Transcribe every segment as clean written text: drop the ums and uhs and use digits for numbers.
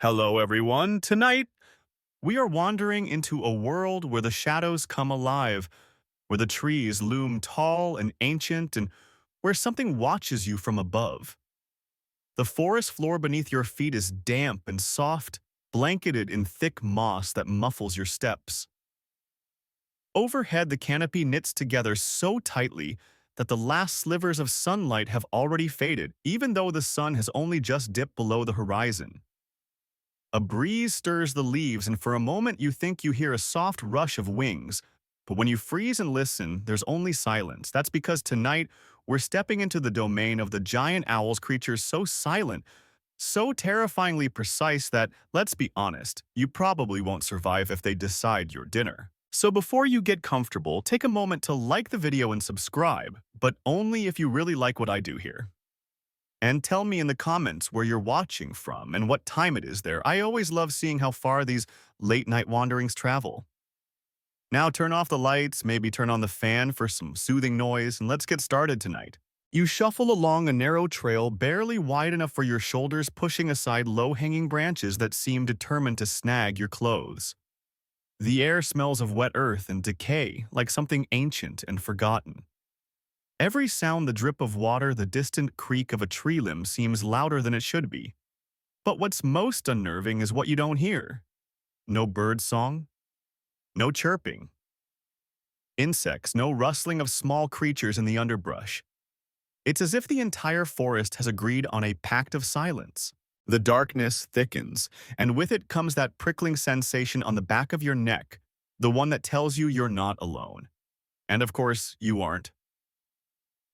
Hello, everyone. Tonight, we are wandering into a world where the shadows come alive, where the trees loom tall and ancient, and where something watches you from above. The forest floor beneath your feet is damp and soft, blanketed in thick moss that muffles your steps. Overhead, the canopy knits together so tightly that the last slivers of sunlight have already faded, even though the sun has only just dipped below the horizon. A breeze stirs the leaves, and for a moment you think you hear a soft rush of wings. But when you freeze and listen, there's only silence. That's because tonight we're stepping into the domain of the giant owls, creatures so silent, so terrifyingly precise that, let's be honest, you probably won't survive if they decide your dinner. So before you get comfortable, take a moment to like the video and subscribe, but only if you really like what I do here. And tell me in the comments where you're watching from and what time it is there. I always love seeing how far these late-night wanderings travel. Now turn off the lights, maybe turn on the fan for some soothing noise, and let's get started tonight. You shuffle along a narrow trail barely wide enough for your shoulders, pushing aside low-hanging branches that seem determined to snag your clothes. The air smells of wet earth and decay, like something ancient and forgotten. Every sound, the drip of water, the distant creak of a tree limb, seems louder than it should be. But what's most unnerving is what you don't hear. No bird song, no chirping. Insects, no rustling of small creatures in the underbrush. It's as if the entire forest has agreed on a pact of silence. The darkness thickens, and with it comes that prickling sensation on the back of your neck, the one that tells you you're not alone. And of course, you aren't.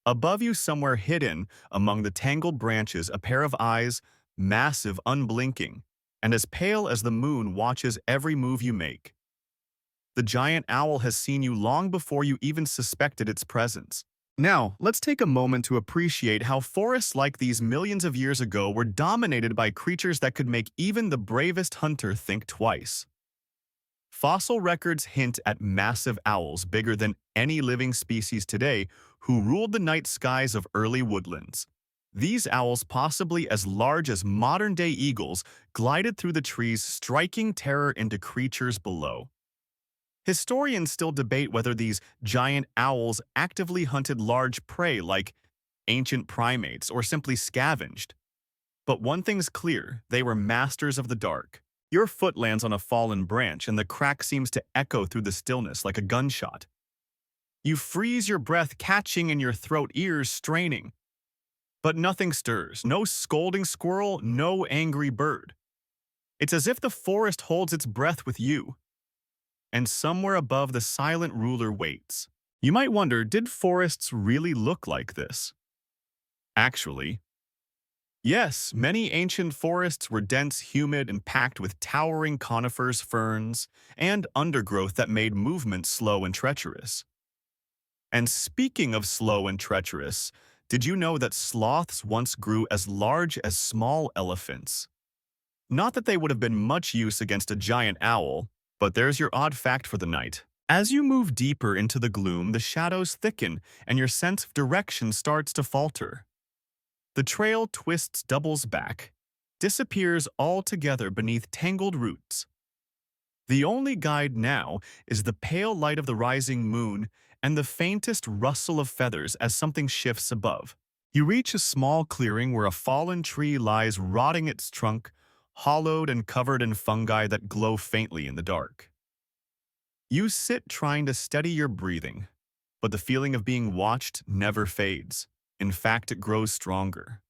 Above you, somewhere hidden among the tangled branches, a pair of eyes, massive, unblinking, and as pale as the moon, watches every move you make. The giant owl has seen you long before you even suspected its presence. Now, let's take a moment to appreciate how forests like these millions of years ago were dominated by creatures that could make even the bravest hunter think twice. Fossil records hint at massive owls bigger than any living species today who ruled the night skies of early woodlands. These owls, possibly as large as modern-day eagles, glided through the trees, striking terror into creatures below. Historians still debate whether these giant owls actively hunted large prey like ancient primates or simply scavenged. But one thing's clear, they were masters of the dark. Your foot lands on a fallen branch and the crack seems to echo through the stillness like a gunshot. You freeze your breath, catching in your throat, ears straining. But nothing stirs, no scolding squirrel, no angry bird. It's as if the forest holds its breath with you. And somewhere above, the silent ruler waits. You might wonder, did forests really look like this? Actually, yes, many ancient forests were dense, humid, and packed with towering conifers, ferns, and undergrowth that made movement slow and treacherous. And speaking of slow and treacherous, did you know that sloths once grew as large as small elephants? Not that they would have been much use against a giant owl, but there's your odd fact for the night. As you move deeper into the gloom, the shadows thicken and your sense of direction starts to falter. The trail twists, doubles back, disappears altogether beneath tangled roots. The only guide now is the pale light of the rising moon and the faintest rustle of feathers as something shifts above. You reach a small clearing where a fallen tree lies rotting, its trunk hollowed and covered in fungi that glow faintly in the dark. You sit trying to steady your breathing, but the feeling of being watched never fades. In fact, it grows stronger.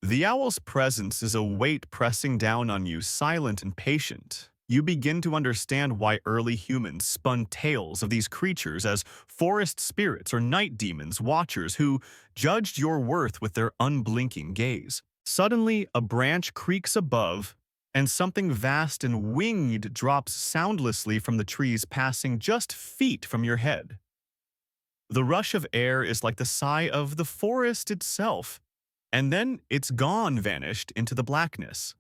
The owl's presence is a weight pressing down on you, silent and patient. You begin to understand why early humans spun tales of these creatures as forest spirits or night demons, watchers who judged your worth with their unblinking gaze. Suddenly, a branch creaks above, and something vast and winged drops soundlessly from the trees, passing just feet from your head. The rush of air is like the sigh of the forest itself, and then it's gone, vanished into the blackness.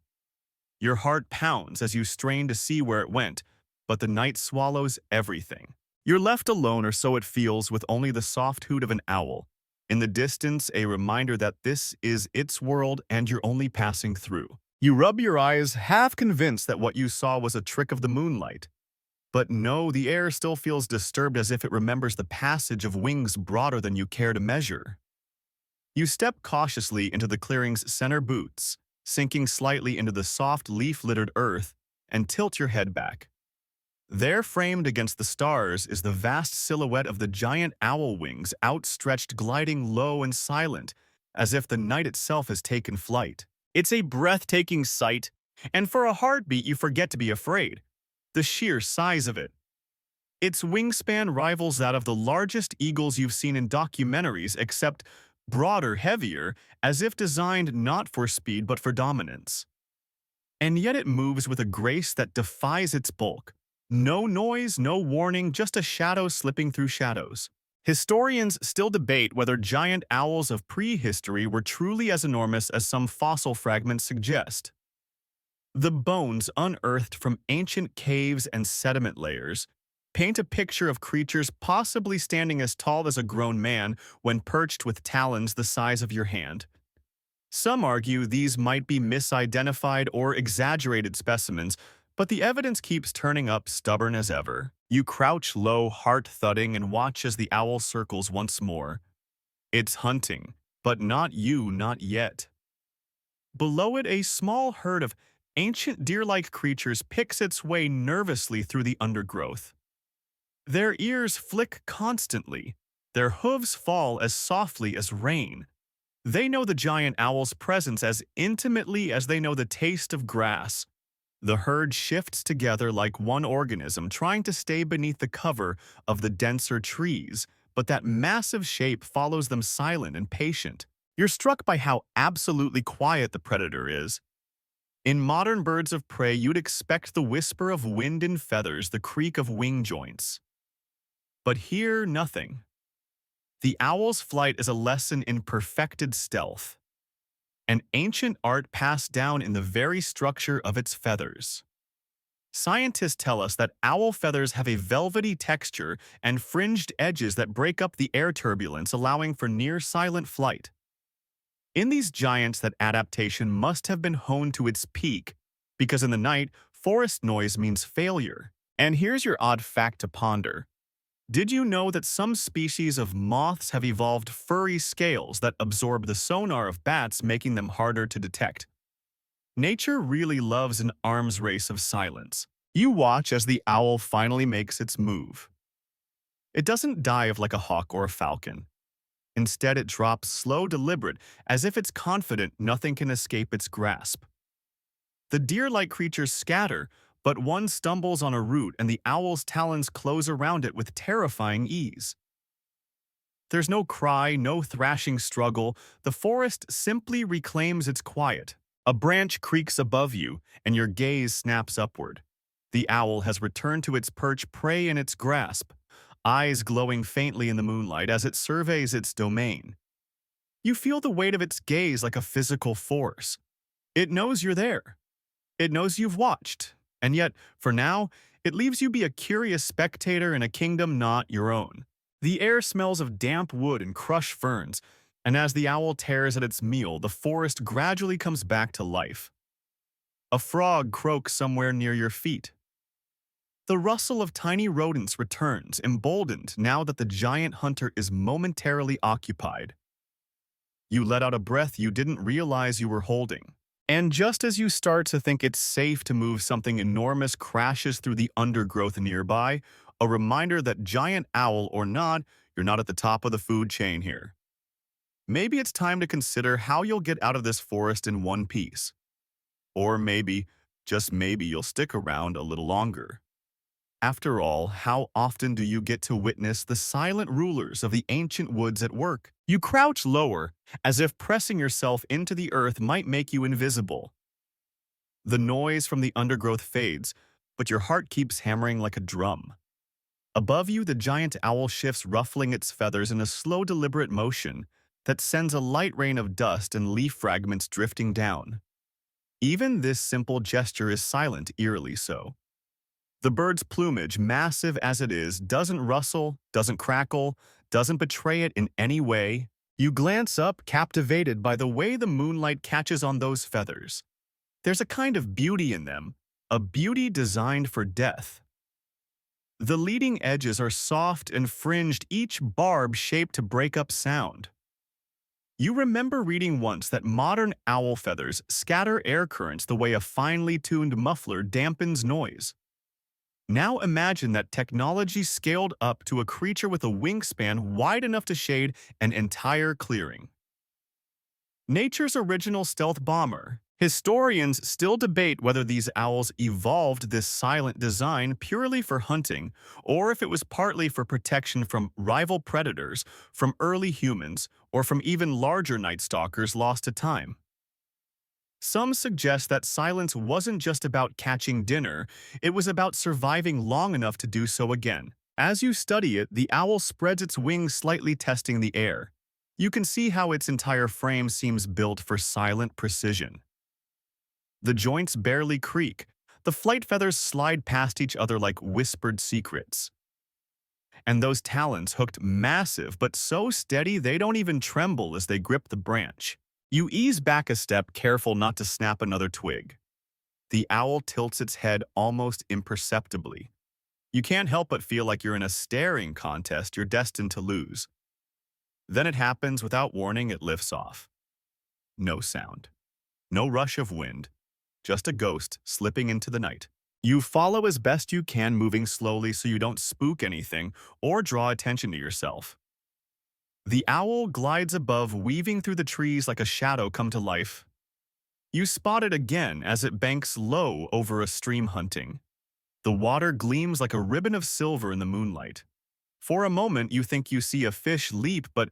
Your heart pounds as you strain to see where it went, but the night swallows everything. You're left alone, or so it feels, with only the soft hoot of an owl. In the distance, a reminder that this is its world and you're only passing through. You rub your eyes, half convinced that what you saw was a trick of the moonlight. But no, the air still feels disturbed, as if it remembers the passage of wings broader than you care to measure. You step cautiously into the clearing's center boots, sinking slightly into the soft leaf-littered earth, and tilt your head back. There, framed against the stars, is the vast silhouette of the giant owl wings, outstretched, gliding low and silent, as if the night itself has taken flight. It's a breathtaking sight, and for a heartbeat you forget to be afraid. The sheer size of it. Its wingspan rivals that of the largest eagles you've seen in documentaries, except broader, heavier, as if designed not for speed but for dominance. And yet it moves with a grace that defies its bulk. No noise, no warning, just a shadow slipping through shadows. Historians still debate whether giant owls of prehistory were truly as enormous as some fossil fragments suggest. The bones unearthed from ancient caves and sediment layers paint a picture of creatures possibly standing as tall as a grown man when perched with talons the size of your hand. Some argue these might be misidentified or exaggerated specimens, but the evidence keeps turning up, stubborn as ever. You crouch low, heart thudding, and watch as the owl circles once more. It's hunting, but not you, not yet. Below it, a small herd of ancient deer-like creatures picks its way nervously through the undergrowth. Their ears flick constantly. Their hooves fall as softly as rain. They know the giant owl's presence as intimately as they know the taste of grass. The herd shifts together like one organism, trying to stay beneath the cover of the denser trees, but that massive shape follows them, silent and patient. You're struck by how absolutely quiet the predator is. In modern birds of prey, you'd expect the whisper of wind and feathers, the creak of wing joints. But here, nothing. The owl's flight is a lesson in perfected stealth, an ancient art passed down in the very structure of its feathers. Scientists tell us that owl feathers have a velvety texture and fringed edges that break up the air turbulence, allowing for near-silent flight. In these giants, that adaptation must have been honed to its peak, because in the night, forest noise means failure. And here's your odd fact to ponder. Did you know that some species of moths have evolved furry scales that absorb the sonar of bats, making them harder to detect? Nature really loves an arms race of silence. You watch as the owl finally makes its move. It doesn't dive like a hawk or a falcon. Instead, it drops slow, deliberate, as if it's confident nothing can escape its grasp. The deer-like creatures scatter, but one stumbles on a root and the owl's talons close around it with terrifying ease. There's no cry, no thrashing struggle. The forest simply reclaims its quiet. A branch creaks above you, and your gaze snaps upward. The owl has returned to its perch, prey in its grasp, eyes glowing faintly in the moonlight as it surveys its domain. You feel the weight of its gaze like a physical force. It knows you're there. It knows you've watched. And yet, for now, it leaves you be a curious spectator in a kingdom not your own. The air smells of damp wood and crushed ferns, and as the owl tears at its meal, the forest gradually comes back to life. A frog croaks somewhere near your feet. The rustle of tiny rodents returns, emboldened now that the giant hunter is momentarily occupied. You let out a breath you didn't realize you were holding. And just as you start to think it's safe to move, something enormous crashes through the undergrowth nearby, a reminder that, giant owl or not, you're not at the top of the food chain here. Maybe it's time to consider how you'll get out of this forest in one piece. Or maybe, just maybe, you'll stick around a little longer. After all, how often do you get to witness the silent rulers of the ancient woods at work? You crouch lower, as if pressing yourself into the earth might make you invisible. The noise from the undergrowth fades, but your heart keeps hammering like a drum. Above you, the giant owl shifts, ruffling its feathers in a slow, deliberate motion that sends a light rain of dust and leaf fragments drifting down. Even this simple gesture is silent, eerily so. The bird's plumage, massive as it is, doesn't rustle, doesn't crackle, doesn't betray it in any way. You glance up, captivated by the way the moonlight catches on those feathers. There's a kind of beauty in them, a beauty designed for death. The leading edges are soft and fringed, each barb shaped to break up sound. You remember reading once that modern owl feathers scatter air currents the way a finely tuned muffler dampens noise. Now imagine that technology scaled up to a creature with a wingspan wide enough to shade an entire clearing. Nature's original stealth bomber. Historians still debate whether these owls evolved this silent design purely for hunting, or if it was partly for protection from rival predators, from early humans, or from even larger night stalkers lost to time. Some suggest that silence wasn't just about catching dinner, it was about surviving long enough to do so again. As you study it, the owl spreads its wings slightly, testing the air. You can see how its entire frame seems built for silent precision. The joints barely creak. The flight feathers slide past each other like whispered secrets. And those talons hooked massive but so steady they don't even tremble as they grip the branch. You ease back a step, careful not to snap another twig. The owl tilts its head almost imperceptibly. You can't help but feel like you're in a staring contest you're destined to lose. Then it happens without warning. It lifts off. No sound. No rush of wind. Just a ghost slipping into the night. You follow as best you can, moving slowly so you don't spook anything or draw attention to yourself. The owl glides above, weaving through the trees like a shadow come to life. You spot it again as it banks low over a stream, hunting. The water gleams like a ribbon of silver in the moonlight. For a moment, you think you see a fish leap, but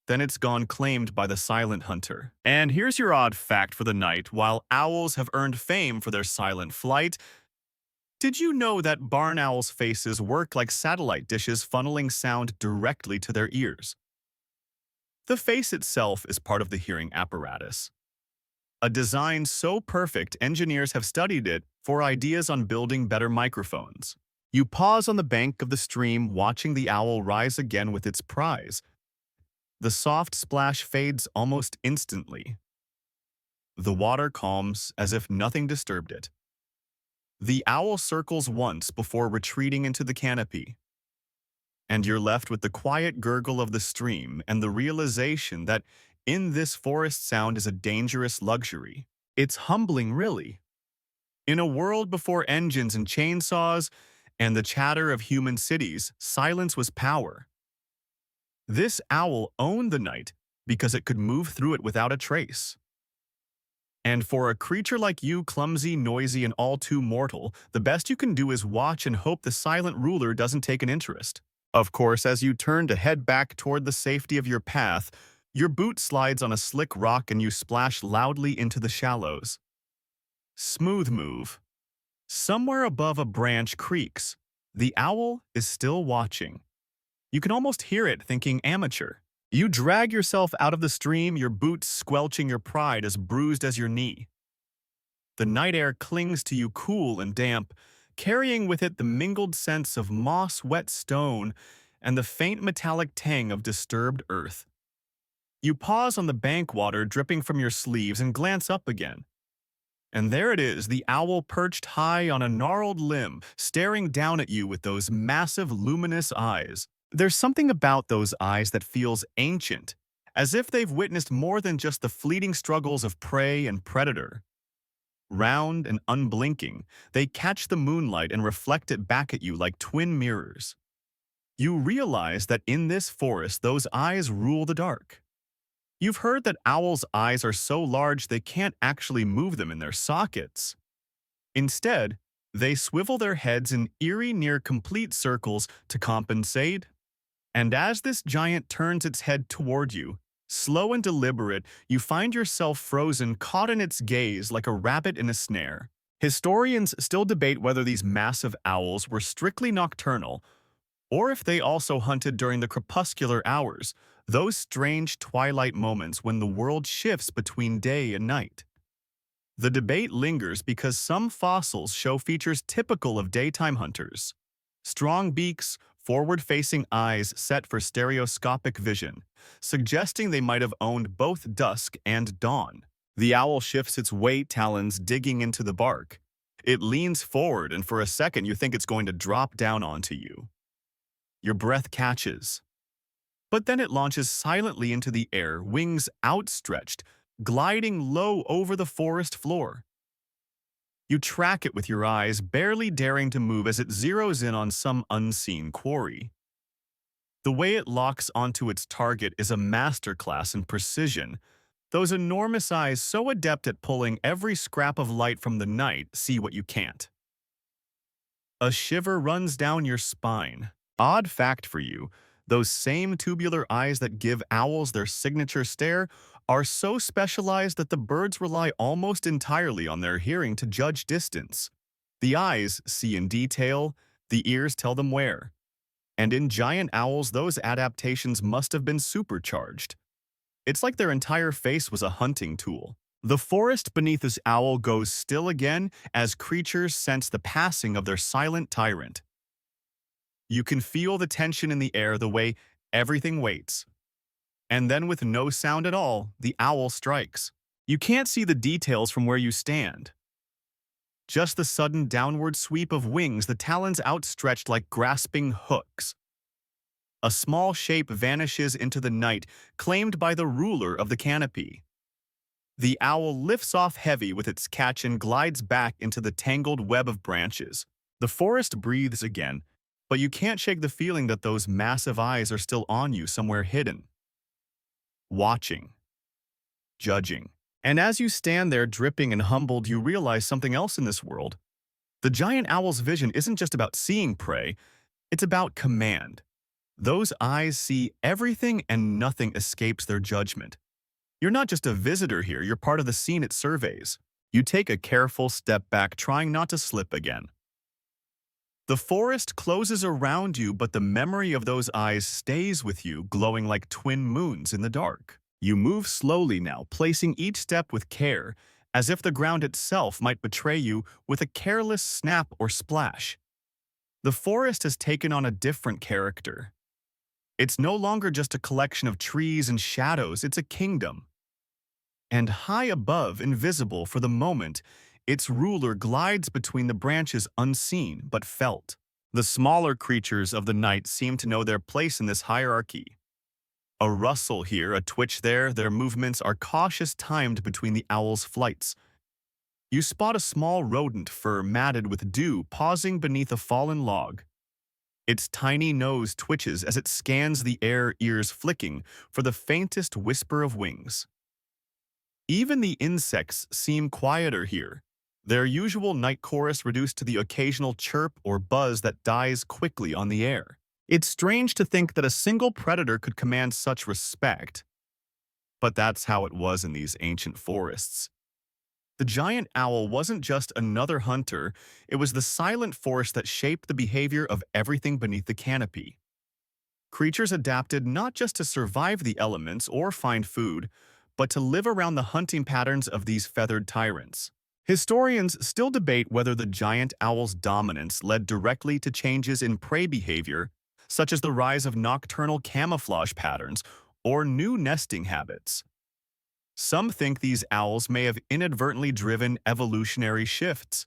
then it's gone, claimed by the silent hunter. And here's your odd fact for the night. While owls have earned fame for their silent flight, did you know that barn owls' faces work like satellite dishes, funneling sound directly to their ears? The face itself is part of the hearing apparatus. A design so perfect, engineers have studied it for ideas on building better microphones. You pause on the bank of the stream, watching the owl rise again with its prize. The soft splash fades almost instantly. The water calms as if nothing disturbed it. The owl circles once before retreating into the canopy. And you're left with the quiet gurgle of the stream and the realization that in this forest, sound is a dangerous luxury. It's humbling, really. In a world before engines and chainsaws and the chatter of human cities, silence was power. This owl owned the night because it could move through it without a trace. And for a creature like you, clumsy, noisy, and all too mortal, the best you can do is watch and hope the silent ruler doesn't take an interest. Of course, as you turn to head back toward the safety of your path, your boot slides on a slick rock and you splash loudly into the shallows. Smooth move. Somewhere above a branch creaks. The owl is still watching. You can almost hear it thinking, amateur. You drag yourself out of the stream, your boots squelching your pride as bruised as your knee. The night air clings to you, cool and damp, carrying with it the mingled scents of moss, wet stone, and the faint metallic tang of disturbed earth. You pause on the bank, water dripping from your sleeves, and glance up again. And there it is, the owl perched high on a gnarled limb, staring down at you with those massive, luminous eyes. There's something about those eyes that feels ancient, as if they've witnessed more than just the fleeting struggles of prey and predator. Round and unblinking, they catch the moonlight and reflect it back at you like twin mirrors. You realize that in this forest, those eyes rule the dark. You've heard that owls' eyes are so large they can't actually move them in their sockets. Instead, they swivel their heads in eerie, near-complete circles to compensate. And as this giant turns its head toward you, slow and deliberate, you find yourself frozen, caught in its gaze like a rabbit in a snare. Historians still debate whether these massive owls were strictly nocturnal, or if they also hunted during the crepuscular hours, those strange twilight moments when the world shifts between day and night. The debate lingers because some fossils show features typical of daytime hunters. Strong beaks, forward-facing eyes set for stereoscopic vision, suggesting they might have owned both dusk and dawn. The owl shifts its weight talons digging into the bark. It leans forward, and for a second you think it's going to drop down onto you. Your breath catches. But then it launches silently into the air, wings outstretched, gliding low over the forest floor. You track it with your eyes, barely daring to move as it zeroes in on some unseen quarry. The way it locks onto its target is a masterclass in precision. Those enormous eyes so adept at pulling every scrap of light from the night see what you can't. A shiver runs down your spine. Odd fact for you, those same tubular eyes that give owls their signature stare are so specialized that the birds rely almost entirely on their hearing to judge distance. The eyes see in detail, the ears tell them where. And in giant owls, those adaptations must have been supercharged. It's like their entire face was a hunting tool. The forest beneath this owl goes still again as creatures sense the passing of their silent tyrant. You can feel the tension in the air, the way everything waits. And then with no sound at all, the owl strikes. You can't see the details from where you stand. Just the sudden downward sweep of wings, the talons outstretched like grasping hooks. A small shape vanishes into the night, claimed by the ruler of the canopy. The owl lifts off heavy with its catch and glides back into the tangled web of branches. The forest breathes again, but you can't shake the feeling that those massive eyes are still on you somewhere hidden. Watching. Judging. And as you stand there dripping and humbled, you realize something else in this world. The giant owl's vision isn't just about seeing prey, it's about command. Those eyes see everything and nothing escapes their judgment. You're not just a visitor here, you're part of the scene it surveys. You take a careful step back, trying not to slip again. The forest closes around you, but the memory of those eyes stays with you, glowing like twin moons in the dark. You move slowly now, placing each step with care, as if the ground itself might betray you with a careless snap or splash. The forest has taken on a different character. It's no longer just a collection of trees and shadows, it's a kingdom. And high above, invisible for the moment, its ruler glides between the branches, unseen but felt. The smaller creatures of the night seem to know their place in this hierarchy. A rustle here, a twitch there, their movements are cautious, timed between the owl's flights. You spot a small rodent, fur matted with dew, pausing beneath a fallen log. Its tiny nose twitches as it scans the air, ears flicking for the faintest whisper of wings. Even the insects seem quieter here, their usual night chorus reduced to the occasional chirp or buzz that dies quickly on the air. It's strange to think that a single predator could command such respect, but that's how it was in these ancient forests. The giant owl wasn't just another hunter, it was the silent force that shaped the behavior of everything beneath the canopy. Creatures adapted not just to survive the elements or find food, but to live around the hunting patterns of these feathered tyrants. Historians still debate whether the giant owl's dominance led directly to changes in prey behavior, such as the rise of nocturnal camouflage patterns or new nesting habits. Some think these owls may have inadvertently driven evolutionary shifts,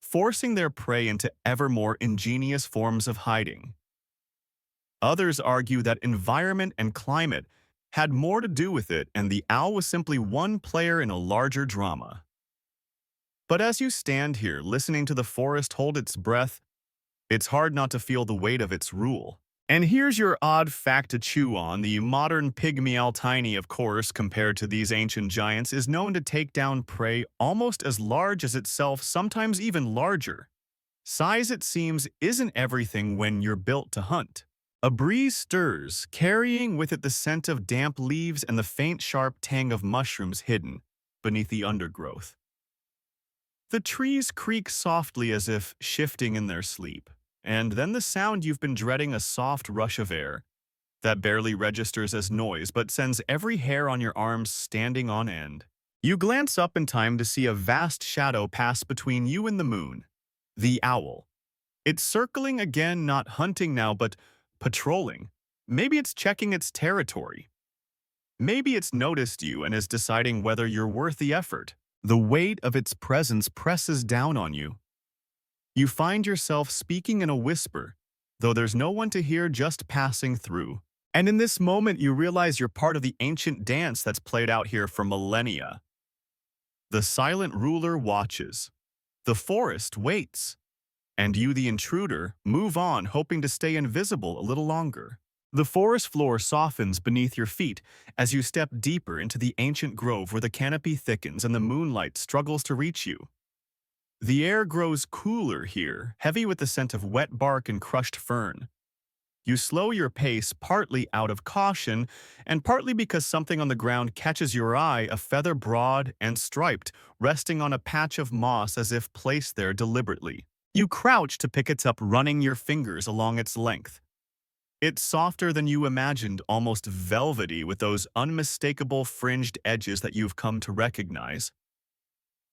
forcing their prey into ever more ingenious forms of hiding. Others argue that environment and climate had more to do with it, and the owl was simply one player in a larger drama. But as you stand here listening to the forest hold its breath, it's hard not to feel the weight of its rule. And here's your odd fact to chew on. The modern pygmy owl, tiny of course compared to these ancient giants, is known to take down prey almost as large as itself, sometimes even larger. Size, it seems, isn't everything when you're built to hunt. A breeze stirs, carrying with it the scent of damp leaves and the faint sharp tang of mushrooms hidden beneath the undergrowth. The trees creak softly as if shifting in their sleep. And then the sound you've been dreading, a soft rush of air that barely registers as noise but sends every hair on your arms standing on end. You glance up in time to see a vast shadow pass between you and the moon. The owl. It's circling again, not hunting now but patrolling. Maybe it's checking its territory. Maybe it's noticed you and is deciding whether you're worth the effort. The weight of its presence presses down on you. You find yourself speaking in a whisper, though there's no one to hear, just passing through. And in this moment, you realize you're part of the ancient dance that's played out here for millennia. The silent ruler watches. The forest waits. And you, the intruder, move on, hoping to stay invisible a little longer. The forest floor softens beneath your feet as you step deeper into the ancient grove where the canopy thickens and the moonlight struggles to reach you. The air grows cooler here, heavy with the scent of wet bark and crushed fern. You slow your pace partly out of caution and partly because something on the ground catches your eye, a feather broad and striped, resting on a patch of moss as if placed there deliberately. You crouch to pick it up, running your fingers along its length. It's softer than you imagined, almost velvety with those unmistakable fringed edges that you've come to recognize.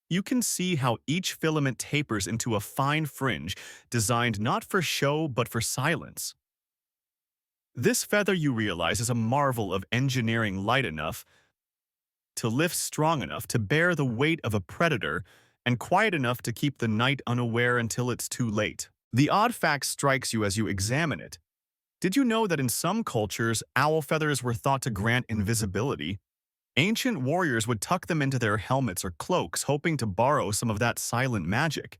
You can see how each filament tapers into a fine fringe, designed not for show but for silence. This feather, you realize, is a marvel of engineering, light enough to lift, strong enough to bear the weight of a predator, and quiet enough to keep the night unaware until it's too late. The odd fact strikes you as you examine it. Did you know that in some cultures, owl feathers were thought to grant invisibility? Ancient warriors would tuck them into their helmets or cloaks, hoping to borrow some of that silent magic.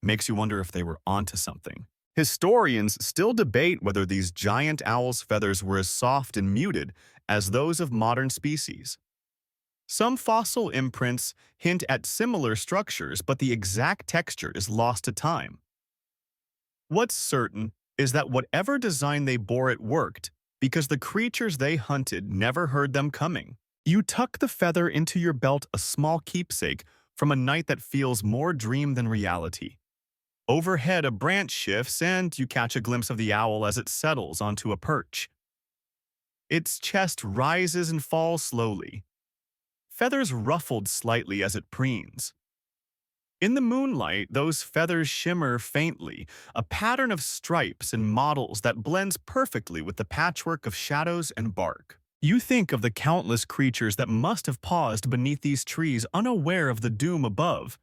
Makes you wonder if they were onto something. Historians still debate whether these giant owl's feathers were as soft and muted as those of modern species. Some fossil imprints hint at similar structures, but the exact texture is lost to time. What's certain is that whatever design they bore, it worked, because the creatures they hunted never heard them coming. You tuck the feather into your belt, a small keepsake from a night that feels more dream than reality. Overhead, a branch shifts, and you catch a glimpse of the owl as it settles onto a perch. Its chest rises and falls slowly, feathers ruffled slightly as it preens. In the moonlight, those feathers shimmer faintly, a pattern of stripes and mottles that blends perfectly with the patchwork of shadows and bark. You think of the countless creatures that must have paused beneath these trees, unaware of the doom above.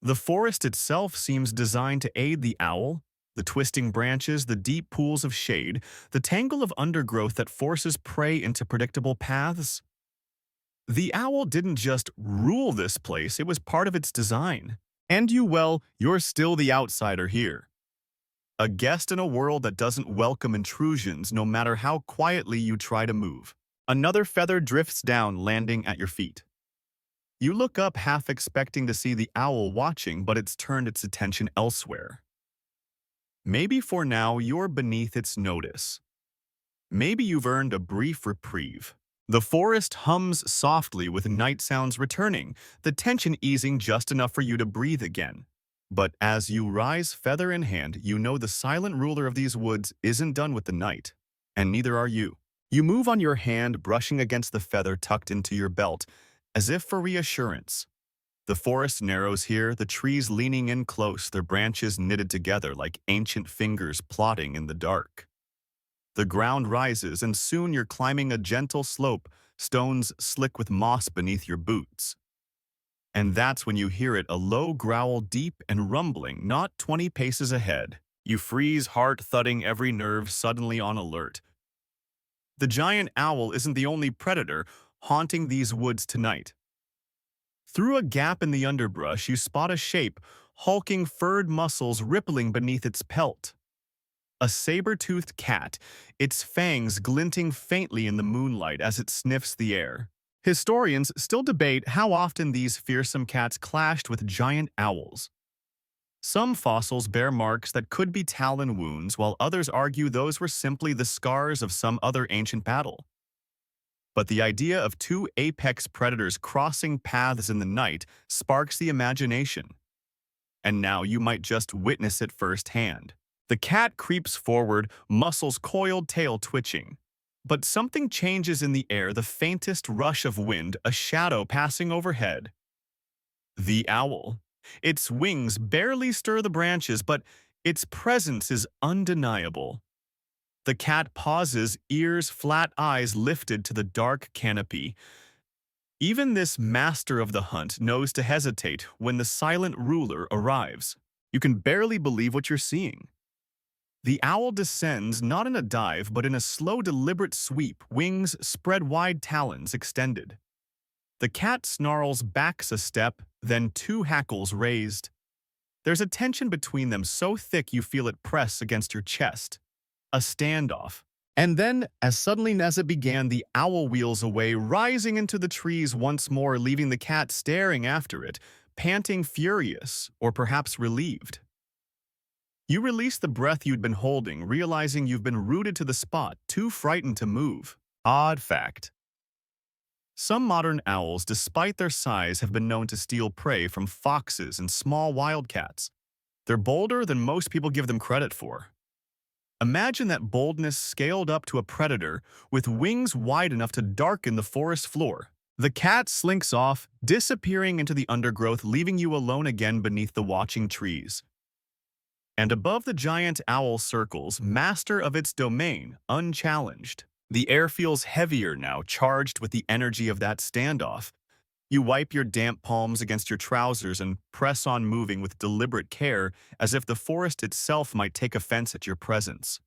The forest itself seems designed to aid the owl. The twisting branches, the deep pools of shade, the tangle of undergrowth that forces prey into predictable paths. The owl didn't just rule this place, it was part of its design. And you're still the outsider here. A guest in a world that doesn't welcome intrusions, no matter how quietly you try to move. Another feather drifts down, landing at your feet. You look up, half expecting to see the owl watching, but it's turned its attention elsewhere. Maybe for now you're beneath its notice. Maybe you've earned a brief reprieve. The forest hums softly with night sounds returning, the tension easing just enough for you to breathe again. But as you rise, feather in hand, you know the silent ruler of these woods isn't done with the night, and neither are you. You move on your hand, brushing against the feather tucked into your belt, as if for reassurance. The forest narrows here, the trees leaning in close, their branches knitted together like ancient fingers plotting in the dark. The ground rises, and soon you're climbing a gentle slope, stones slick with moss beneath your boots. And that's when you hear it, a low growl, deep and rumbling, not 20 paces ahead. You freeze, heart thudding, every nerve suddenly on alert. The giant owl isn't the only predator haunting these woods tonight. Through a gap in the underbrush, you spot a shape, hulking furred muscles rippling beneath its pelt. A saber-toothed cat, its fangs glinting faintly in the moonlight as it sniffs the air. Historians still debate how often these fearsome cats clashed with giant owls. Some fossils bear marks that could be talon wounds, while others argue those were simply the scars of some other ancient battle. But the idea of two apex predators crossing paths in the night sparks the imagination. And now you might just witness it firsthand. The cat creeps forward, muscles coiled, tail twitching. But something changes in the air, the faintest rush of wind, a shadow passing overhead. The owl. Its wings barely stir the branches, but its presence is undeniable. The cat pauses, ears, flat eyes lifted to the dark canopy. Even this master of the hunt knows to hesitate when the silent ruler arrives. You can barely believe what you're seeing. The owl descends not in a dive, but in a slow, deliberate sweep, wings spread wide, talons extended. The cat snarls, backs a step, then two hackles raised. There's a tension between them so thick you feel it press against your chest. A standoff. And then, as suddenly as it began, the owl wheels away, rising into the trees once more, leaving the cat staring after it, panting, furious, or perhaps relieved. You release the breath you'd been holding, realizing you've been rooted to the spot, too frightened to move. Odd fact. Some modern owls, despite their size, have been known to steal prey from foxes and small wildcats. They're bolder than most people give them credit for. Imagine that boldness scaled up to a predator with wings wide enough to darken the forest floor. The cat slinks off, disappearing into the undergrowth, leaving you alone again beneath the watching trees. And above the giant owl circles, master of its domain, unchallenged. The air feels heavier now, charged with the energy of that standoff. You wipe your damp palms against your trousers and press on, moving with deliberate care, as if the forest itself might take offense at your presence.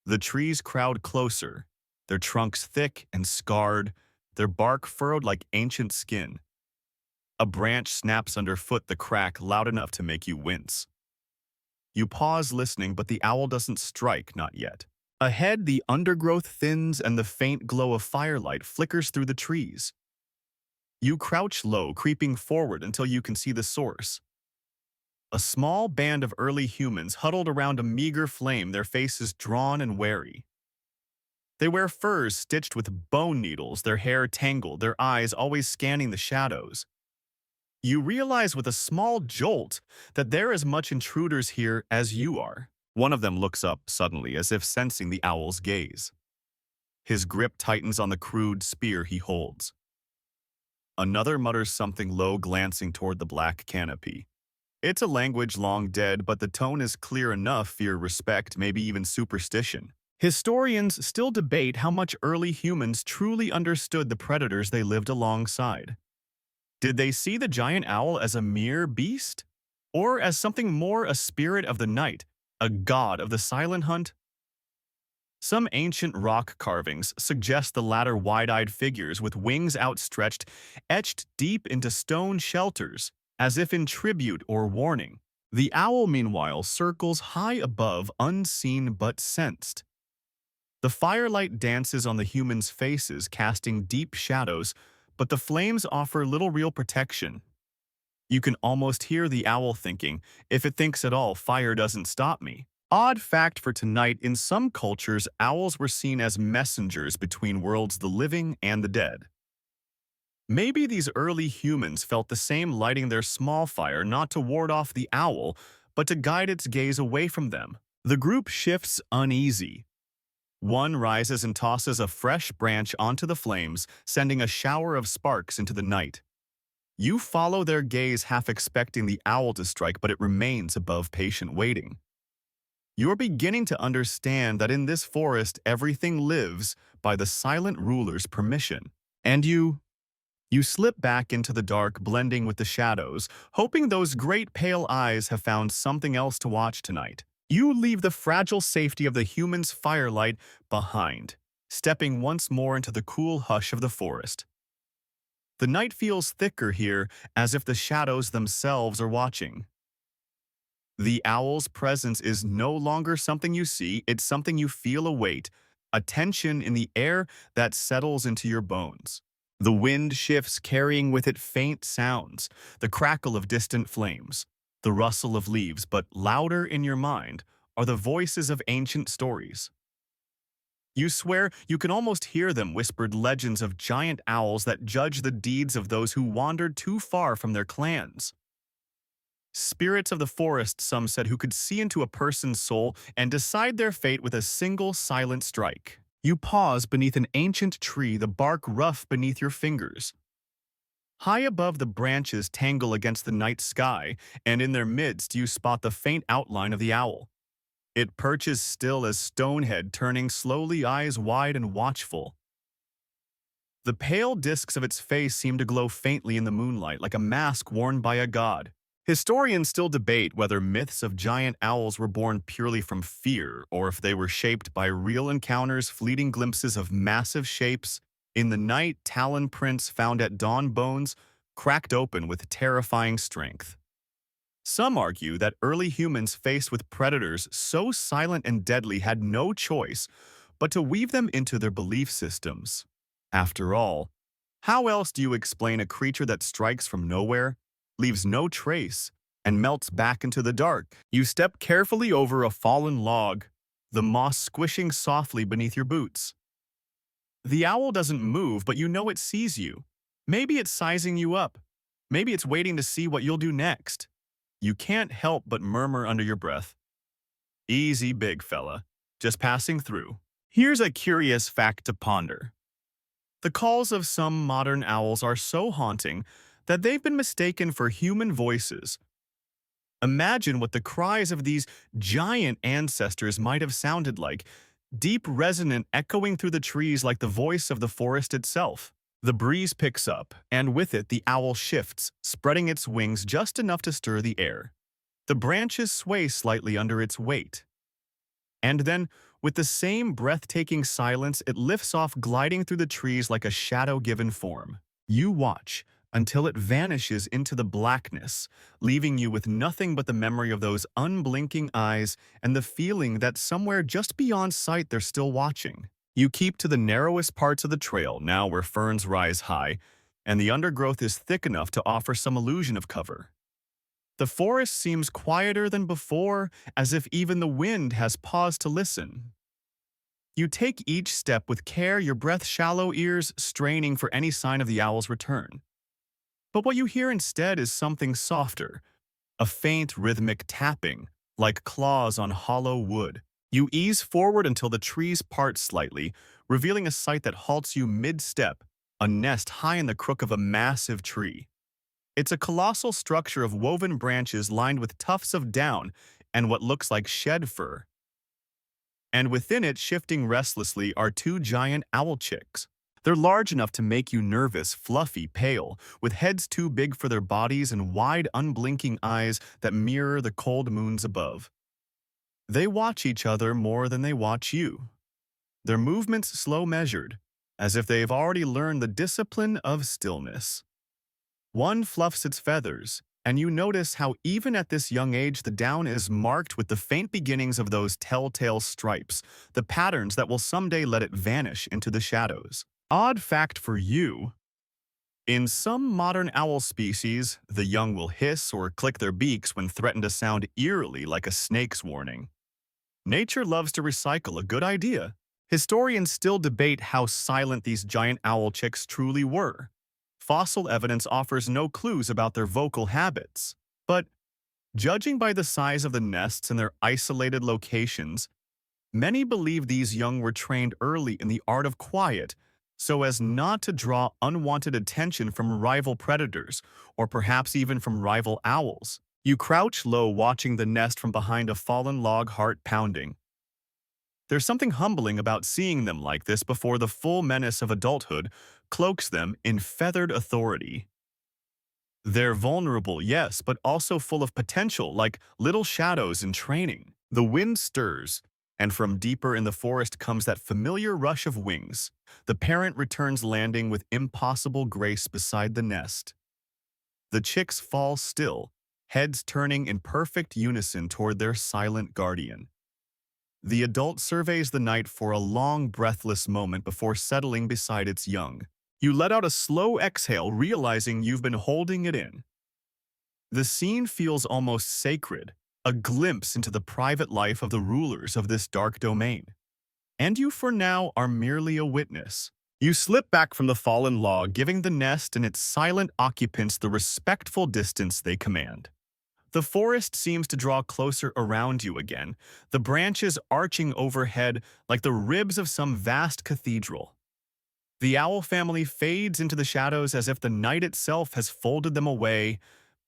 The trees crowd closer, their trunks thick and scarred, their bark furrowed like ancient skin. A branch snaps underfoot, the crack loud enough to make you wince. You pause, listening, but the owl doesn't strike, not yet. Ahead, the undergrowth thins and the faint glow of firelight flickers through the trees. You crouch low, creeping forward until you can see the source. A small band of early humans huddled around a meager flame, their faces drawn and wary. They wear furs stitched with bone needles, their hair tangled, their eyes always scanning the shadows. You realize with a small jolt that they're as much intruders here as you are. One of them looks up suddenly, as if sensing the owl's gaze. His grip tightens on the crude spear he holds. Another mutters something low, glancing toward the black canopy. It's a language long dead, but the tone is clear enough: fear, respect, maybe even superstition. Historians still debate how much early humans truly understood the predators they lived alongside. Did they see the giant owl as a mere beast? Or as something more, a spirit of the night, a god of the silent hunt? Some ancient rock carvings suggest the latter, wide-eyed figures with wings outstretched, etched deep into stone shelters, as if in tribute or warning. The owl, meanwhile, circles high above, unseen but sensed. The firelight dances on the humans' faces, casting deep shadows, but the flames offer little real protection. You can almost hear the owl thinking, if it thinks at all, fire doesn't stop me. Odd fact for tonight: in some cultures, owls were seen as messengers between worlds, the living and the dead. Maybe these early humans felt the same, lighting their small fire not to ward off the owl, but to guide its gaze away from them. The group shifts, uneasy. One rises and tosses a fresh branch onto the flames, sending a shower of sparks into the night. You follow their gaze, half expecting the owl to strike, but it remains above, patient, waiting. You're beginning to understand that in this forest, everything lives by the silent ruler's permission. And you slip back into the dark, blending with the shadows, hoping those great pale eyes have found something else to watch tonight. You leave the fragile safety of the human's firelight behind, stepping once more into the cool hush of the forest. The night feels thicker here, as if the shadows themselves are watching. The owl's presence is no longer something you see, it's something you feel: a weight, a tension in the air that settles into your bones. The wind shifts, carrying with it faint sounds, the crackle of distant flames, the rustle of leaves, but louder in your mind are the voices of ancient stories. You swear you can almost hear them, whispered legends of giant owls that judge the deeds of those who wandered too far from their clans. Spirits of the forest, some said, who could see into a person's soul and decide their fate with a single silent strike. You pause beneath an ancient tree, the bark rough beneath your fingers. High above, the branches tangle against the night sky, and in their midst you spot the faint outline of the owl. It perches still as Stonehead, turning slowly, eyes wide and watchful. The pale discs of its face seem to glow faintly in the moonlight, like a mask worn by a god. Historians still debate whether myths of giant owls were born purely from fear, or if they were shaped by real encounters, fleeting glimpses of massive shapes. In the night, talon prints found at dawn, bones cracked open with terrifying strength. Some argue that early humans faced with predators so silent and deadly had no choice but to weave them into their belief systems. After all, how else do you explain a creature that strikes from nowhere, leaves no trace, and melts back into the dark? You step carefully over a fallen log, the moss squishing softly beneath your boots. The owl doesn't move, but you know it sees you. Maybe it's sizing you up. Maybe it's waiting to see what you'll do next. You can't help but murmur under your breath, "Easy, big fella. Just passing through." Here's a curious fact to ponder. The calls of some modern owls are so haunting that they've been mistaken for human voices. Imagine what the cries of these giant ancestors might have sounded like, deep, resonant, echoing through the trees like the voice of the forest itself. The breeze picks up, and with it the owl shifts, spreading its wings just enough to stir the air. The branches sway slightly under its weight. And then, with the same breathtaking silence, it lifts off, gliding through the trees like a shadow given form. You watch until it vanishes into the blackness, leaving you with nothing but the memory of those unblinking eyes and the feeling that somewhere just beyond sight they're still watching. You keep to the narrowest parts of the trail, now where ferns rise high, and the undergrowth is thick enough to offer some illusion of cover. The forest seems quieter than before, as if even the wind has paused to listen. You take each step with care, your breath shallow, ears straining for any sign of the owl's return. But what you hear instead is something softer, a faint rhythmic tapping, like claws on hollow wood. You ease forward until the trees part slightly, revealing a sight that halts you mid-step, a nest high in the crook of a massive tree. It's a colossal structure of woven branches lined with tufts of down and what looks like shed fur. And within it, shifting restlessly, are two giant owl chicks. They're large enough to make you nervous, fluffy, pale, with heads too big for their bodies and wide, unblinking eyes that mirror the cold moons above. They watch each other more than they watch you. Their movements slow measured, as if they've already learned the discipline of stillness. One fluffs its feathers, and you notice how even at this young age the down is marked with the faint beginnings of those telltale stripes, the patterns that will someday let it vanish into the shadows. Odd fact for you: in some modern owl species, the young will hiss or click their beaks when threatened to sound eerily like a snake's warning. Nature loves to recycle a good idea. Historians still debate how silent these giant owl chicks truly were. Fossil evidence offers no clues about their vocal habits. But, judging by the size of the nests and their isolated locations, many believe these young were trained early in the art of quiet so as not to draw unwanted attention from rival predators, or perhaps even from rival owls. You crouch low, watching the nest from behind a fallen log, heart pounding. There's something humbling about seeing them like this before the full menace of adulthood cloaks them in feathered authority. They're vulnerable, yes, but also full of potential, like little shadows in training. The wind stirs, and from deeper in the forest comes that familiar rush of wings. The parent returns, landing with impossible grace beside the nest. The chicks fall still, heads turning in perfect unison toward their silent guardian. The adult surveys the night for a long, breathless moment before settling beside its young. You let out a slow exhale, realizing you've been holding it in. The scene feels almost sacred, a glimpse into the private life of the rulers of this dark domain. And you, for now, are merely a witness. You slip back from the fallen log, giving the nest and its silent occupants the respectful distance they command. The forest seems to draw closer around you again, the branches arching overhead like the ribs of some vast cathedral. The owl family fades into the shadows as if the night itself has folded them away,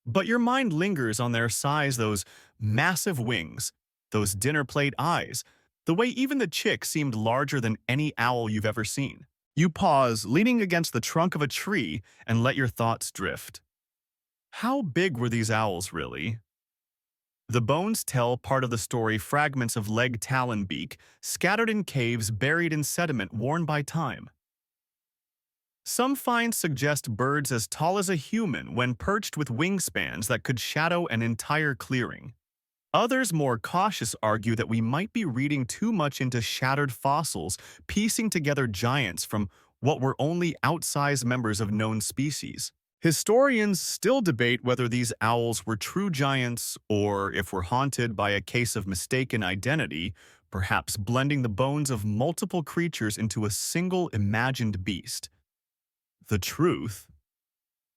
but your mind lingers on their size, those massive wings, those dinner plate eyes, the way even the chick seemed larger than any owl you've ever seen. You pause, leaning against the trunk of a tree, and let your thoughts drift. How big were these owls, really? The bones tell part of the story, fragments of leg, talon, beak, scattered in caves buried in sediment worn by time. Some finds suggest birds as tall as a human when perched with wingspans that could shadow an entire clearing. Others, more cautious, argue that we might be reading too much into shattered fossils, piecing together giants from what were only outsized members of known species. Historians still debate whether these owls were true giants or if we're haunted by a case of mistaken identity, perhaps blending the bones of multiple creatures into a single imagined beast. The truth,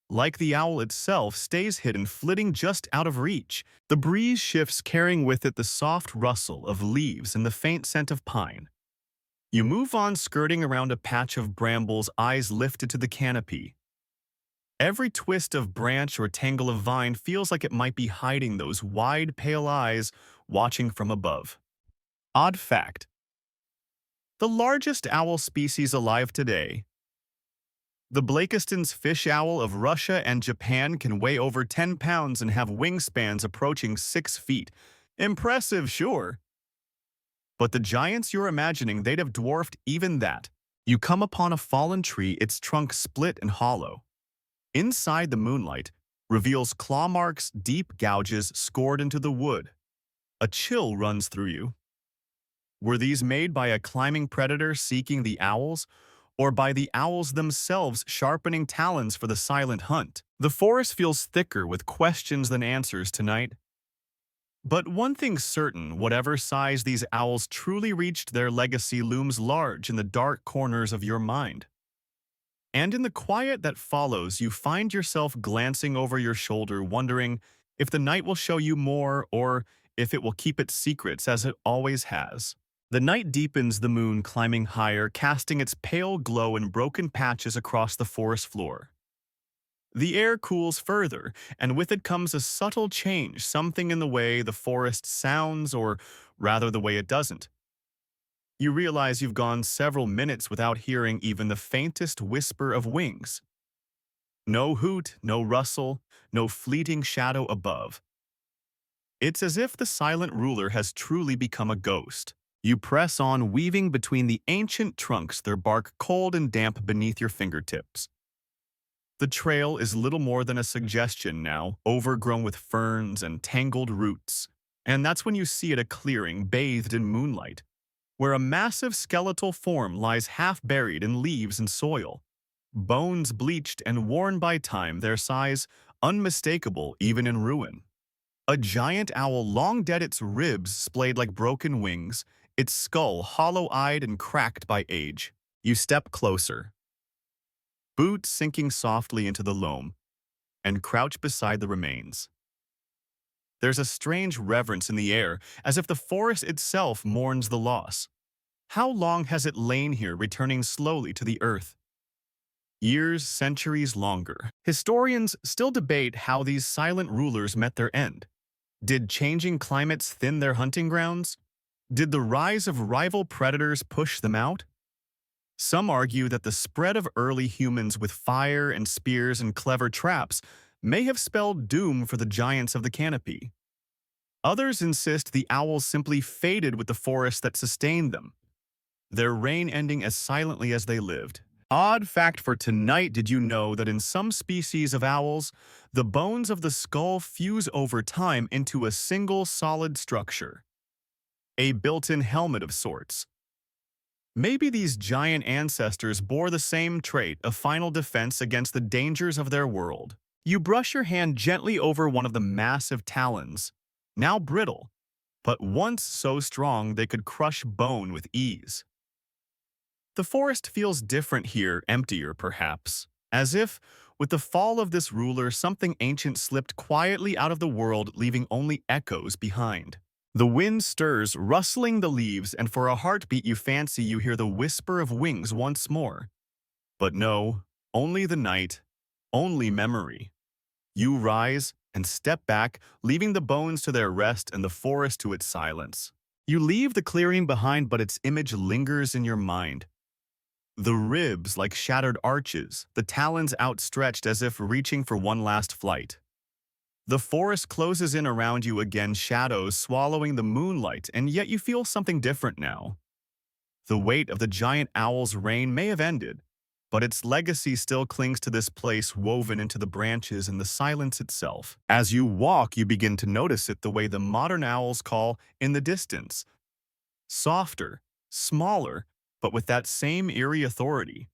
like the owl itself, stays hidden, flitting just out of reach. The breeze shifts, carrying with it the soft rustle of leaves and the faint scent of pine. You move on, skirting around a patch of brambles, eyes lifted to the canopy. Every twist of branch or tangle of vine feels like it might be hiding those wide, pale eyes watching from above. Odd fact: the largest owl species alive today, the Blakiston's fish owl of Russia and Japan, can weigh over 10 pounds and have wingspans approaching 6 feet. Impressive, sure. But the giants you're imagining, they'd have dwarfed even that. You come upon a fallen tree, its trunk split and hollow. Inside, the moonlight reveals claw marks, deep gouges scored into the wood. A chill runs through you. Were these made by a climbing predator seeking the owls, or by the owls themselves sharpening talons for the silent hunt? The forest feels thicker with questions than answers tonight. But one thing's certain: whatever size these owls truly reached, their legacy looms large in the dark corners of your mind. And in the quiet that follows, you find yourself glancing over your shoulder, wondering if the night will show you more or if it will keep its secrets as it always has. The night deepens, the moon climbing higher, casting its pale glow in broken patches across the forest floor. The air cools further, and with it comes a subtle change, something in the way the forest sounds, or rather the way it doesn't. You realize you've gone several minutes without hearing even the faintest whisper of wings. No hoot, no rustle, no fleeting shadow above. It's as if the silent ruler has truly become a ghost. You press on, weaving between the ancient trunks, their bark cold and damp beneath your fingertips. The trail is little more than a suggestion now, overgrown with ferns and tangled roots. And that's when you see it, a clearing bathed in moonlight, where a massive skeletal form lies half buried in leaves and soil. Bones bleached and worn by time, their size unmistakable even in ruin. A giant owl, long dead, its ribs splayed like broken wings, its skull hollow-eyed and cracked by age. You step closer, boots sinking softly into the loam, and crouch beside the remains. There's a strange reverence in the air, as if the forest itself mourns the loss. How long has it lain here, returning slowly to the earth? Years, centuries longer. Historians still debate how these silent rulers met their end. Did changing climates thin their hunting grounds? Did the rise of rival predators push them out? Some argue that the spread of early humans with fire and spears and clever traps may have spelled doom for the giants of the canopy. Others insist the owls simply faded with the forest that sustained them, their reign ending as silently as they lived. Odd fact for tonight: did you know that in some species of owls, the bones of the skull fuse over time into a single solid structure? A built-in helmet of sorts. Maybe these giant ancestors bore the same trait, a final defense against the dangers of their world. You brush your hand gently over one of the massive talons, now brittle, but once so strong they could crush bone with ease. The forest feels different here, emptier perhaps, as if, with the fall of this ruler, something ancient slipped quietly out of the world, leaving only echoes behind. The wind stirs, rustling the leaves, and for a heartbeat you fancy you hear the whisper of wings once more. But no, only the night, only memory. You rise, and step back, leaving the bones to their rest and the forest to its silence. You leave the clearing behind, but its image lingers in your mind. The ribs like shattered arches, the talons outstretched as if reaching for one last flight. The forest closes in around you again, shadows swallowing the moonlight, and yet you feel something different now. The weight of the giant owl's reign may have ended, but its legacy still clings to this place, woven into the branches and the silence itself. As you walk, you begin to notice it the way the modern owls call in the distance. Softer, smaller, but with that same eerie authority.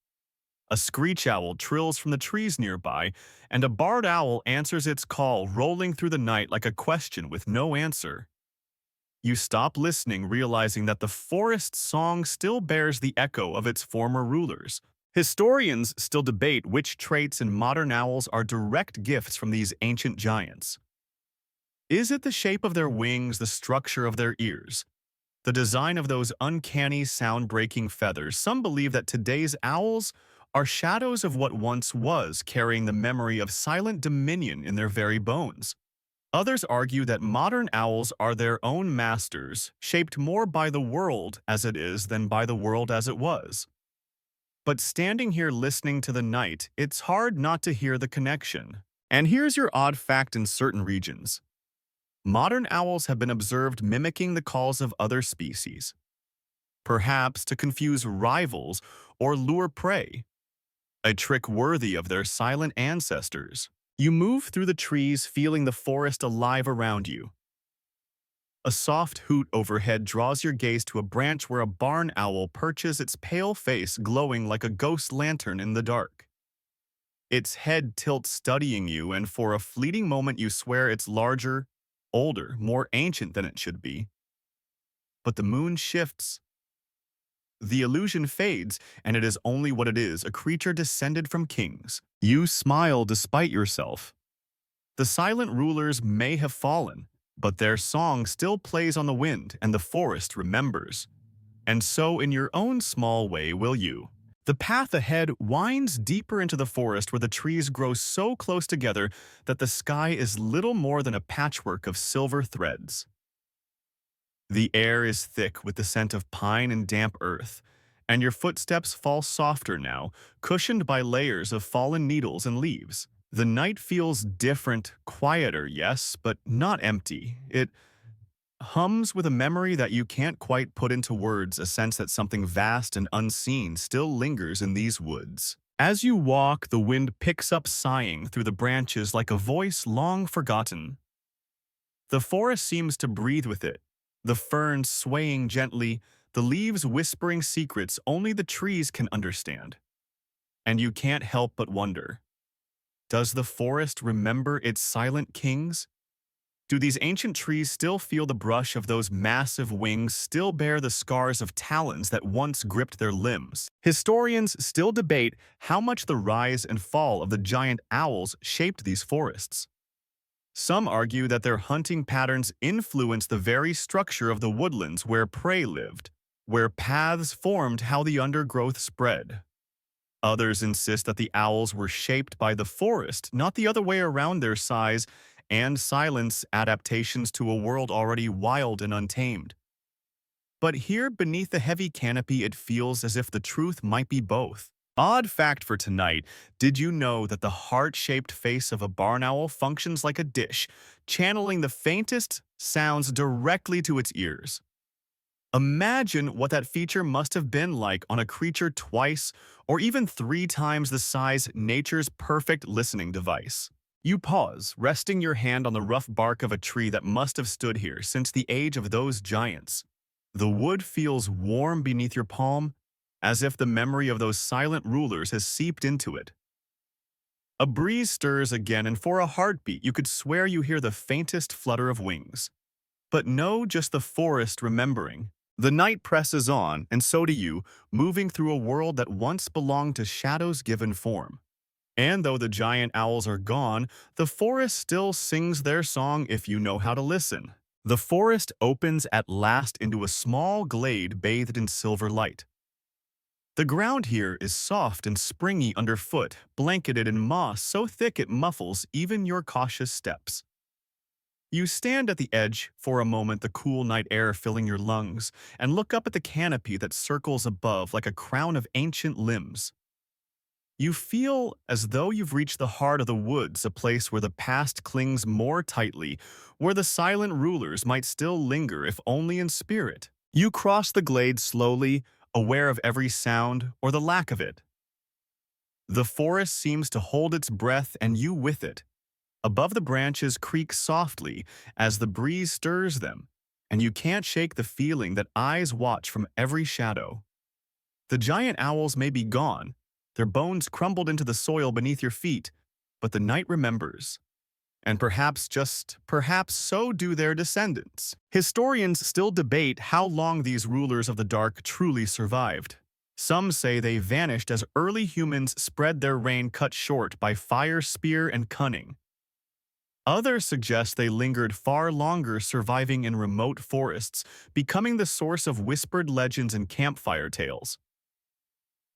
A screech owl trills from the trees nearby, and a barred owl answers its call, rolling through the night like a question with no answer. You stop listening, realizing that the forest's song still bears the echo of its former rulers. Historians still debate which traits in modern owls are direct gifts from these ancient giants. Is it the shape of their wings, the structure of their ears, the design of those uncanny sound-breaking feathers? Some believe that today's owls are shadows of what once was, carrying the memory of silent dominion in their very bones. Others argue that modern owls are their own masters, shaped more by the world as it is than by the world as it was. But standing here listening to the night, it's hard not to hear the connection. And here's your odd fact: in certain regions, modern owls have been observed mimicking the calls of other species, perhaps to confuse rivals or lure prey, a trick worthy of their silent ancestors. You move through the trees, feeling the forest alive around you. A soft hoot overhead draws your gaze to a branch where a barn owl perches, its pale face glowing like a ghost lantern in the dark. Its head tilts, studying you, and for a fleeting moment you swear it's larger, older, more ancient than it should be. But the moon shifts. The illusion fades, and it is only what it is, a creature descended from kings. You smile despite yourself. The silent rulers may have fallen, but their song still plays on the wind, and the forest remembers. And so in your own small way will you. The path ahead winds deeper into the forest, where the trees grow so close together that the sky is little more than a patchwork of silver threads. The air is thick with the scent of pine and damp earth, and your footsteps fall softer now, cushioned by layers of fallen needles and leaves. The night feels different, quieter, yes, but not empty. It hums with a memory that you can't quite put into words, a sense that something vast and unseen still lingers in these woods. As you walk, the wind picks up, sighing through the branches like a voice long forgotten. The forest seems to breathe with it, the ferns swaying gently, the leaves whispering secrets only the trees can understand. And you can't help but wonder, does the forest remember its silent kings? Do these ancient trees still feel the brush of those massive wings, still bear the scars of talons that once gripped their limbs? Historians still debate how much the rise and fall of the giant owls shaped these forests. Some argue that their hunting patterns influenced the very structure of the woodlands where prey lived, where paths formed, how the undergrowth spread. Others insist that the owls were shaped by the forest, not the other way around. Their size and silence adaptations to a world already wild and untamed. But here, beneath the heavy canopy, it feels as if the truth might be both. Odd fact for tonight: did you know that the heart-shaped face of a barn owl functions like a dish, channeling the faintest sounds directly to its ears? Imagine what that feature must have been like on a creature twice or even 3 times the size, nature's perfect listening device. You pause, resting your hand on the rough bark of a tree that must have stood here since the age of those giants. The wood feels warm beneath your palm, as if the memory of those silent rulers has seeped into it. A breeze stirs again, and for a heartbeat you could swear you hear the faintest flutter of wings. But no, just the forest remembering. The night presses on, and so do you, moving through a world that once belonged to shadows given form. And though the giant owls are gone, the forest still sings their song if you know how to listen. The forest opens at last into a small glade bathed in silver light. The ground here is soft and springy underfoot, blanketed in moss so thick it muffles even your cautious steps. You stand at the edge for a moment, the cool night air filling your lungs, and look up at the canopy that circles above like a crown of ancient limbs. You feel as though you've reached the heart of the woods, a place where the past clings more tightly, where the silent rulers might still linger if only in spirit. You cross the glade slowly, aware of every sound or the lack of it. The forest seems to hold its breath and you with it. Above the branches creak softly as the breeze stirs them, and you can't shake the feeling that eyes watch from every shadow. The giant owls may be gone, their bones crumbled into the soil beneath your feet, but the night remembers. And perhaps, just perhaps, so do their descendants. Historians still debate how long these rulers of the dark truly survived. Some say they vanished as early humans spread their reign cut short by fire, spear, and cunning. Others suggest they lingered far longer, surviving in remote forests, becoming the source of whispered legends and campfire tales.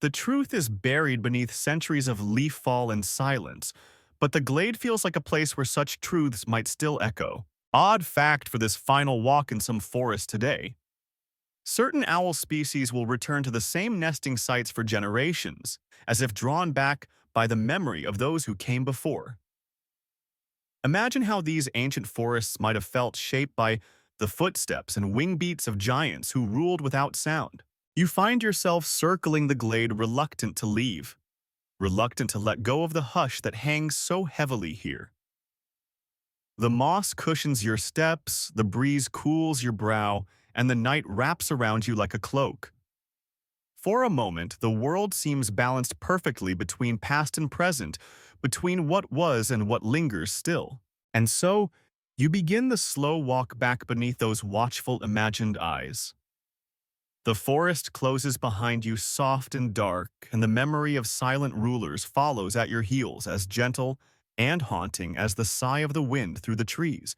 The truth is buried beneath centuries of leaf fall and silence, but the glade feels like a place where such truths might still echo. Odd fact for this final walk in some forest today. Certain owl species will return to the same nesting sites for generations, as if drawn back by the memory of those who came before. Imagine how these ancient forests might have felt, shaped by the footsteps and wing beats of giants who ruled without sound. You find yourself circling the glade, reluctant to leave, reluctant to let go of the hush that hangs so heavily here. The moss cushions your steps, the breeze cools your brow, and the night wraps around you like a cloak. For a moment, the world seems balanced perfectly between past and present, between what was and what lingers still. And so, you begin the slow walk back beneath those watchful, imagined eyes. The forest closes behind you, soft and dark, and the memory of silent rulers follows at your heels, as gentle and haunting as the sigh of the wind through the trees.